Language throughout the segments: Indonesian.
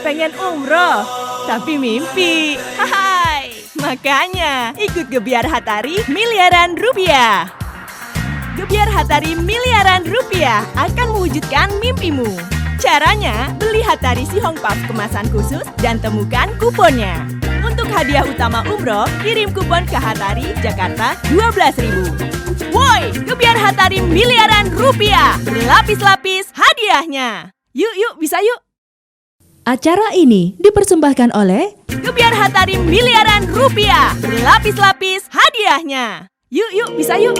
Pengen umroh, tapi mimpi. Hai, makanya ikut Gebiar Hatari Miliaran Rupiah. Gebiar Hatari Miliaran Rupiah akan mewujudkan mimpimu. Caranya, beli Hatari Si Hong Puff kemasan khusus dan temukan kuponnya. Untuk hadiah utama umroh, kirim kupon ke Hatari, Jakarta 12.000. Woi, Gebiar Hatari Miliaran Rupiah. Berlapis-lapis hadiahnya. Yuk, bisa yuk. Acara ini dipersembahkan oleh Gebiar Hatari Miliaran Rupiah. Berlapis-lapis hadiahnya. Yuk, bisa yuk.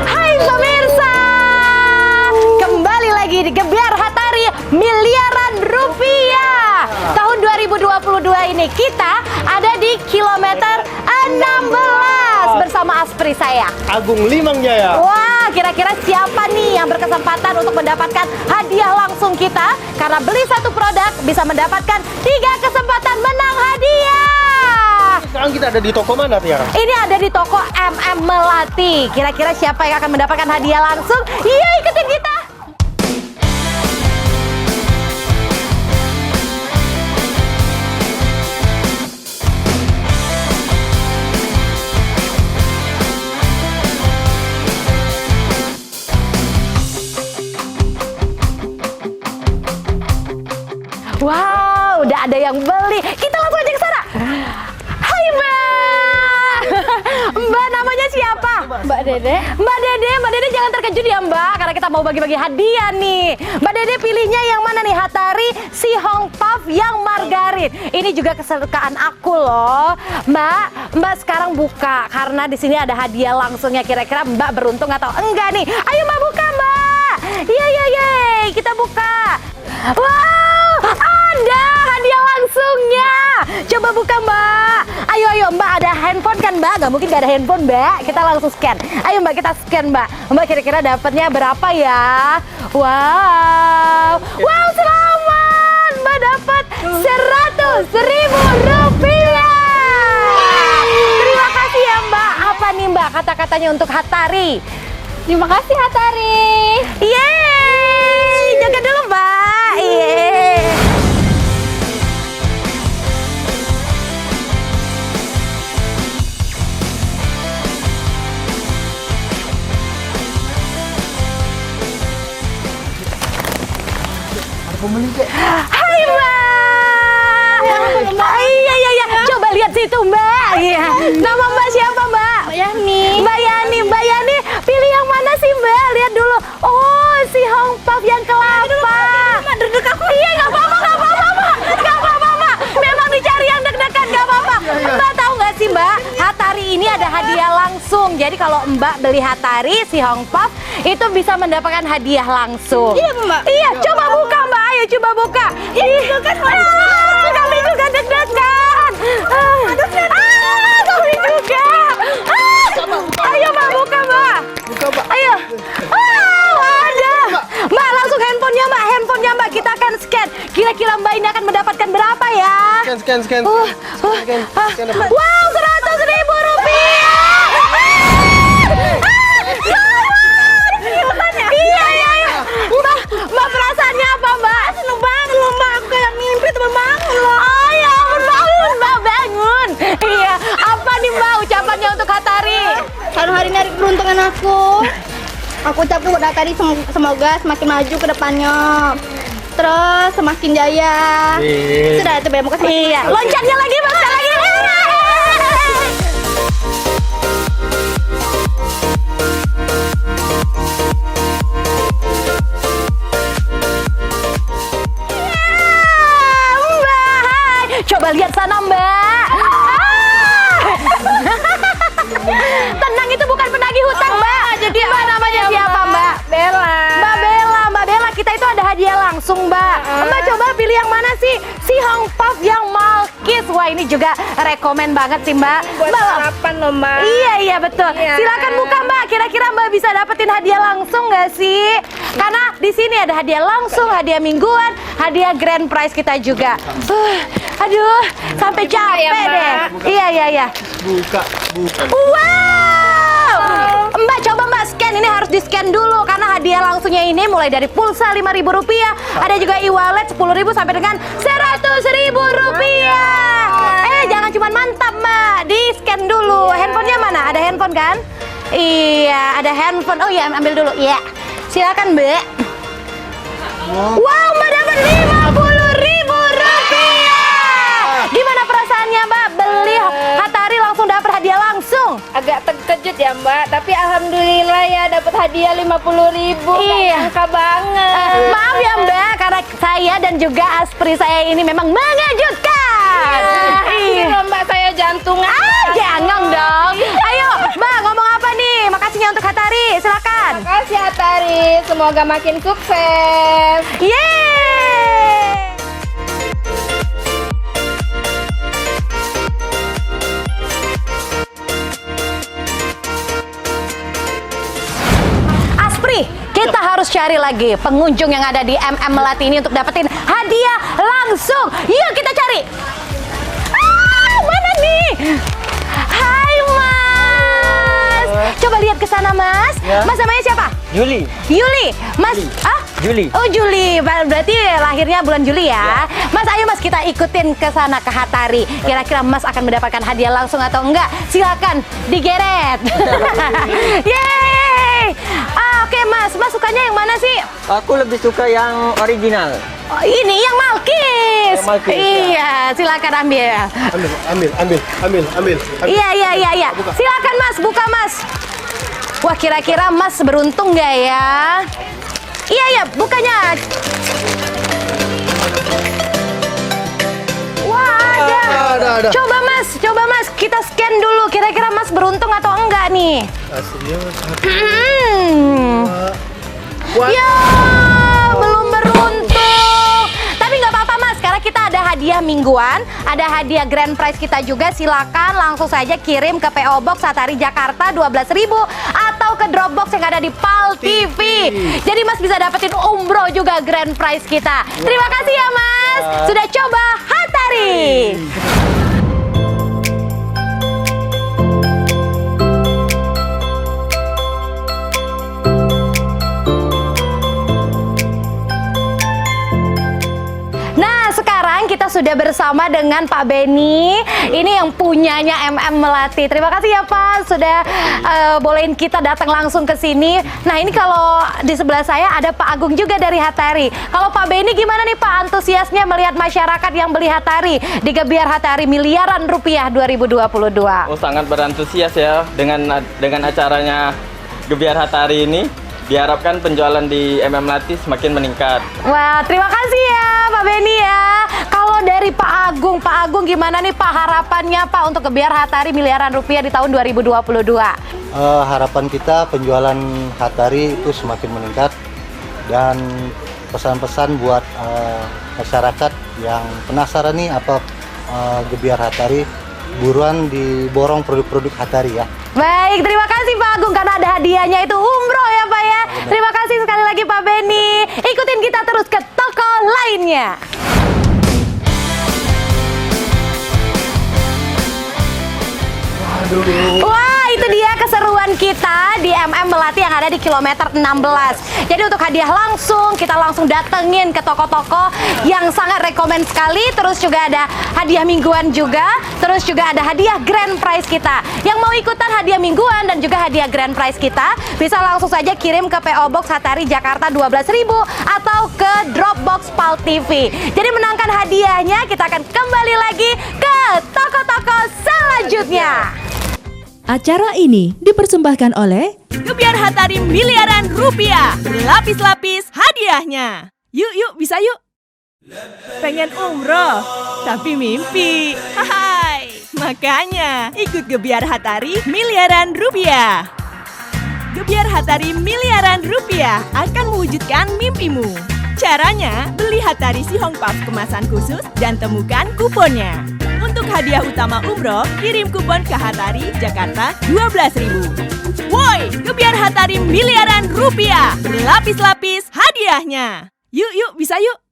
Hai pemirsa, kembali lagi di Gebiar Hatari Miliaran Rupiah. Tahun 2022 ini kita ada di kilometer 16 bersama Aspri saya, Agung Limang-Jaya. Wah, kira-kira siapa nih yang berkesempatan untuk mendapatkan hadiah langsung kita? Karena beli satu produk bisa mendapatkan 3 kesempatan menang hadiah. Sekarang kita ada di toko mana, Tiara? Ini ada di toko MM Melati. Kira-kira siapa yang akan mendapatkan hadiah langsung? Iya, ikutin kita. Wow, udah ada yang beli. Kita langsung aja ke sana. Hai Mbak. Mbak namanya siapa? Mbak Dede. Mbak Dede jangan terkejut ya Mbak, karena kita mau bagi-bagi hadiah nih. Mbak Dede pilihnya yang mana nih? Hatari Si Hong Puff yang margarin. Ini juga kesukaan aku loh. Mbak sekarang buka karena di sini ada hadiah langsungnya. Kira-kira Mbak beruntung atau enggak nih? Ayo Mbak buka Mbak. Iya, kita buka. Wow, ada hadiah langsungnya. Coba buka Mbak. Ayo Mbak, ada handphone kan Mbak? Gak mungkin gak ada handphone Mbak. Kita langsung scan. Ayo Mbak, kita scan Mbak. Mbak kira-kira dapatnya berapa ya? Wow, selamat. Mbak dapat 100.000 rupiah. Terima kasih ya Mbak. Apa nih Mbak kata-katanya untuk Hatari? Terima kasih Hatari. Yeay, jaga dulu Mbak. Yeay. Hai Mbak. Iya. Coba lihat situ Mbak. Iya. Nama Mbak siapa Mbak? Mbak Yani. Mbak Yani, pilih yang mana sih Mbak? Lihat dulu. Oh, si Hong Puff yang kelapa. Deg-deg aku. Iya, nggak apa-apa. Memang dicari yang deg-degan, nggak apa-apa. Mbak tahu nggak sih Mbak? Hatari ini ada hadiah langsung. Jadi kalau Mbak beli Hatari si Hong Puff itu bisa mendapatkan hadiah langsung. Iya Mbak. Iya, coba buka Mbak. Ayo coba buka. Kami juga deg-degan. Kami juga. Ayo Mbak buka Mbak. Buka, Mbak. Ayo. Ada. Mbak langsung handphonenya Mbak. Kita akan scan. Kira-kira Mbak ini akan mendapatkan berapa ya? Scan. Scan, apa? Wow, 100.000 rupiah. Iya. Mbak perasaannya apa Mbak? Seneng banget loh Mbak. Aku kayak mimpi teman bangun loh. Oh ya ampun, Mbak bangun. Iya. Apa nih Mbak ucapannya untuk Hatari? Hari ini hari keberuntungan aku. Aku ucapkan buat Hatari semoga semakin maju ke depannya. Terus semakin jaya. Sudah itu mau kasih. Iya. Loncatnya lagi Mbak, sekali lagi. Coba lihat sana Mbak. Tenang, itu bukan penagih hutang Mbak. Jadi Mbak namanya siapa Mbak? Bella. Mbak Bella, kita itu ada hadiah langsung Mbak. Mbak coba pilih yang mana sih? Si Hong Puff yang Malkis. Wah ini juga rekomen banget sih Mbak. Buat sarapan loh Mbak. Iya betul. Iya. Silakan buka Mbak. Kira-kira Mbak bisa dapetin hadiah langsung nggak sih? Karena di sini ada hadiah langsung, hadiah mingguan, hadiah grand prize kita juga. Aduh, sampai capek ya, Mbak. deh. Iya, iya. Buka. Wow. Mbak, coba Mbak scan. Ini harus di-scan dulu karena hadiah langsungnya ini mulai dari pulsa Rp5.000, ada juga e-wallet 10.000 sampai dengan Rp100.000. Jangan cuma mantap Mbak, di-scan dulu. Handphonenya mana? Ada handphone kan? Iya, ada handphone. Oh iya, ambil dulu. Iya. Silakan Mbak. Wow, Mbak dapat Rp50.000. Gimana perasaannya Mbak? Beli Hatari langsung dapat hadiah langsung. Agak terkejut ya Mbak, tapi alhamdulillah ya dapat hadiah 50.000. Iya. Angka banget. Maaf ya Mbak, karena saya dan juga Aspri saya ini memang mengejutkan. Iya Mbak, saya jantungan. Jangan dong. Ayo Mbak, ngomong apa nih? Makasihnya untuk Hatari, silakan. Makasih Hatari, semoga makin sukses. Yeay. Aspri, kita harus cari lagi pengunjung yang ada di Melati ini untuk dapetin hadiah langsung. Yuk kita cari. Mana nih? Hai Mas. Coba lihat ke sana Mas. Ya. Mas namanya siapa? Juli. Yuli. Mas, Juli. Oh Juli, berarti lahirnya bulan Juli ya. Mas, ayo Mas kita ikutin ke sana ke Hatari. Kira-kira Mas akan mendapatkan hadiah langsung atau enggak? Silakan digeret. Yeay. Oke Mas sukanya yang mana sih? Aku lebih suka yang original. Oh, ini yang Malkis. Yang Malkis, Iya, silakan ambil. Ambil. Iya. Silakan Mas, buka Mas. Wah, kira-kira Mas beruntung nggak ya? Iya, bukanya. Wah, ada. Coba Mas, kita scan dulu. Kira-kira Mas beruntung atau enggak nih? Ya, belum beruntung. Tapi nggak apa-apa Mas, karena kita ada hadiah mingguan, ada hadiah grand prize kita juga. Silakan langsung saja kirim ke PO Box Hatari Jakarta 12.000 atau ke Dropbox yang ada di PAL TV. Jadi Mas bisa dapetin umroh juga grand prize kita. Terima kasih ya Mas, sudah coba Hatari. Kita sudah bersama dengan Pak Benny, ini yang punyanya Melati. Terima kasih ya Pak, sudah bolehin kita datang langsung ke sini. Nah ini kalau di sebelah saya ada Pak Agung juga dari Hatari. Kalau Pak Benny gimana nih Pak antusiasnya melihat masyarakat yang beli Hatari di Gebiar Hatari miliaran rupiah 2022? Oh sangat berantusias ya dengan acaranya Gebiar Hatari ini. Diharapkan penjualan di Melati semakin meningkat. Wah, terima kasih ya Pak Benny ya. Kalau dari Pak Agung gimana nih Pak harapannya Pak untuk Gebiar Hatari miliaran rupiah di tahun 2022? Harapan kita penjualan Hatari itu semakin meningkat dan pesan-pesan buat masyarakat yang penasaran nih apa Gebiar Hatari, buruan diborong produk-produk Hatari ya. Baik, terima kasih Pak Agung karena ada hadiahnya itu umroh ya Pak ya. Terima kasih sekali lagi Pak Benny. Ikutin kita terus ke toko lainnya. Wah, itu dia keseruan kita di Melati yang ada di kilometer 16. Jadi untuk hadiah langsung, kita langsung datengin ke toko-toko yang sangat rekomen sekali. Terus juga ada hadiah mingguan juga. Terus juga ada hadiah grand prize kita. Yang mau ikutan hadiah mingguan dan juga hadiah grand prize kita, bisa langsung saja kirim ke PO Box Hatari Jakarta 12.000 atau ke Dropbox PAL TV. Jadi menangkan hadiahnya, kita akan kembali lagi ke toko-toko selanjutnya. Acara ini dipersembahkan oleh Gebiar Hatari miliaran rupiah, berlapis-lapis hadiahnya. Yuk, bisa yuk. Pengen umroh, tapi mimpi. Hai, makanya ikut Gebiar Hatari miliaran rupiah. Gebiar Hatari miliaran rupiah akan mewujudkan mimpimu. Caranya, beli Hatari Si Hong Puff kemasan khusus dan temukan kuponnya. Untuk hadiah utama umroh, kirim kupon ke Hatari Jakarta 12.000. Woi, Gebiar Hatari miliaran rupiah, berlapis-lapis hadiahnya. Yuk, bisa yuk.